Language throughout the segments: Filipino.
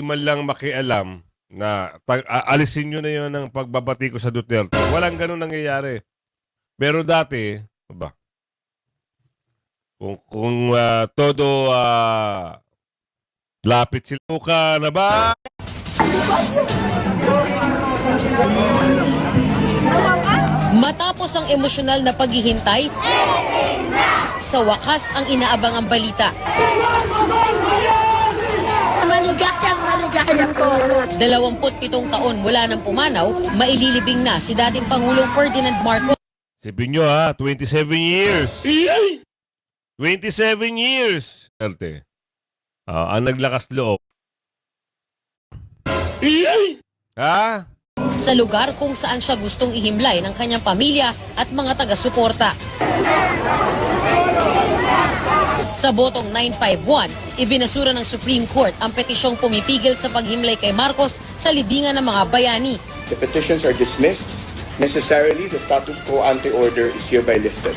man lang makialam na alisin nyo na yun ng pagbabati ko sa Duterte. Walang ganun nangyayari. Pero dati, ba, kung todo lapit sila ka na ba? Matapos ang emosyonal na paghihintay, sa wakas ang inaabangang balita. Maligaya ko. 27 taon mula nang pumanaw, maililibing na si dating Pangulong Ferdinand Marcos. Sabihin nyo 27 years. 27 years. Duterte. Ang naglakas loob. Ha? Sa lugar kung saan siya gustong ihimlay ng kanyang pamilya at mga taga-suporta. Sa botong 951, ibinasura ng Supreme Court ang petisyong pumipigil sa paghimlay kay Marcos sa libingan ng mga bayani. The petitions are dismissed. Necessarily, the status quo ante-order is hereby lifted.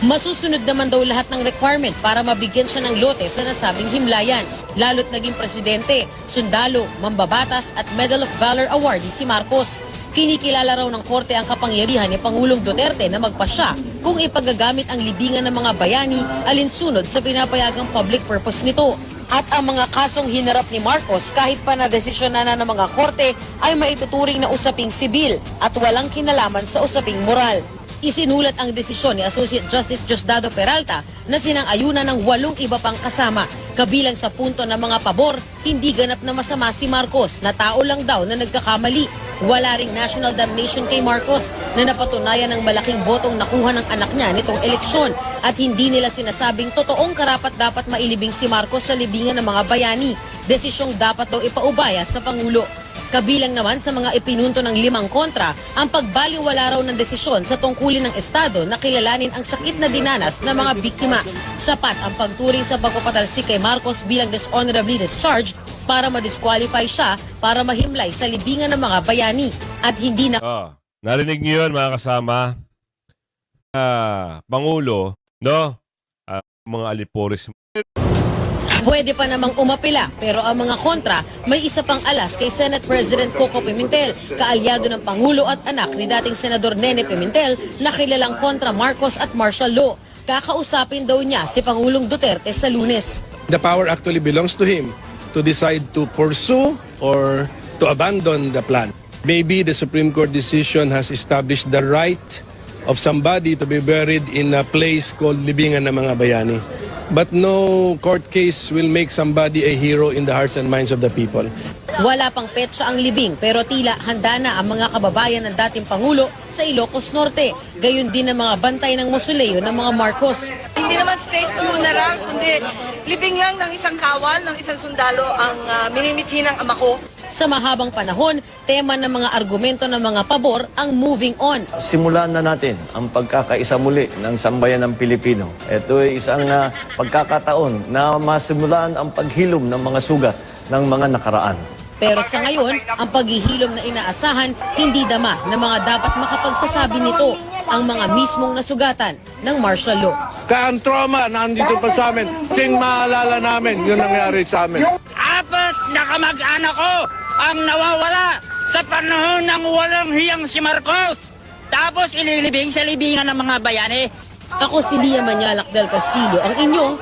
Masusunod naman daw lahat ng requirement para mabigyan siya ng lote sa nasabing himlayan. Lalo't naging presidente, sundalo, mambabatas at Medal of Valor awardee si Marcos. Kinikilala raw ng korte ang kapangyarihan ni Pangulong Duterte na magpasya kung ipagagamit ang libingan ng mga bayani alinsunod sa pinapayagang public purpose nito. At ang mga kasong hinarap ni Marcos kahit pa na desisyon na ng mga korte ay maituturing na usaping sibil at walang kinalaman sa usaping moral. Isinulat ang desisyon ni Associate Justice Diosdado Peralta na sinang-ayunan ng 8 iba pang kasama. Kabilang sa punto ng mga pabor, hindi ganap na masama si Marcos na tao lang daw na nagkakamali. Wala ring national damnation kay Marcos na napatunayan ng malaking botong nakuha ng anak niya nitong eleksyon at hindi nila sinasabing totoong karapat-dapat mailibing si Marcos sa libingan ng mga bayani. Desisyong dapat daw ipaubaya sa Pangulo. Kabilang naman sa mga ipinunto ng 5 kontra ang pagbaliwala raw ng desisyon sa tungkulin ng Estado na kilalanin ang sakit na dinanas ng mga biktima. Sapat ang pagturing sa pagpapatalsik kay Marcos bilang dishonorably discharged para ma-disqualify siya para mahimlay sa libingan ng mga bayani at hindi na... Narinig niyo yun mga kasama? Pangulo, no? Mga alipores. Pwede pa namang umapila pero ang mga kontra may isa pang alas kay Senate President Coco Pimentel, kaalyado ng Pangulo at anak ni dating Senador Nene Pimentel na kilalang kontra Marcos at martial law. Kakausapin daw niya si Pangulong Duterte sa Lunes. The power actually belongs to him to decide to pursue or to abandon the plan. Maybe the Supreme Court decision has established the right of somebody to be buried in a place called Libingan ng mga bayani. But no court case will make somebody a hero in the hearts and minds of the people. Wala pang petsa ang libing pero tila handa na ang mga kababayan ng dating Pangulo sa Ilocos Norte. Gayon din ang mga bantay ng mausoleo ng mga Marcos. Hindi naman state funeral, kundi libing lang ng isang kawal, ng isang sundalo ang minimithi ng ama ko. Sa mahabang panahon, tema ng mga argumento ng mga pabor ang moving on. Simulan na natin ang pagkakaisa muli ng sambayan ng Pilipino. Ito ay isang pagkakataon na masimulan ang paghilom ng mga sugat ng mga nakaraan. Pero sa ngayon, ang paghihilom na inaasahan, hindi dama na mga dapat makapagsasabi nito ang mga mismong nasugatan ng martial law. Kaya ang trauma na andito pa sa amin, ting maalala namin yung nangyari sa amin. 4 na kamag-anak ko ang nawawala sa panahon ng walang hiyang si Marcos. Tapos ililibing sa libingan ng mga bayani. Ako si Lia Manyalak del Castillo, ang inyong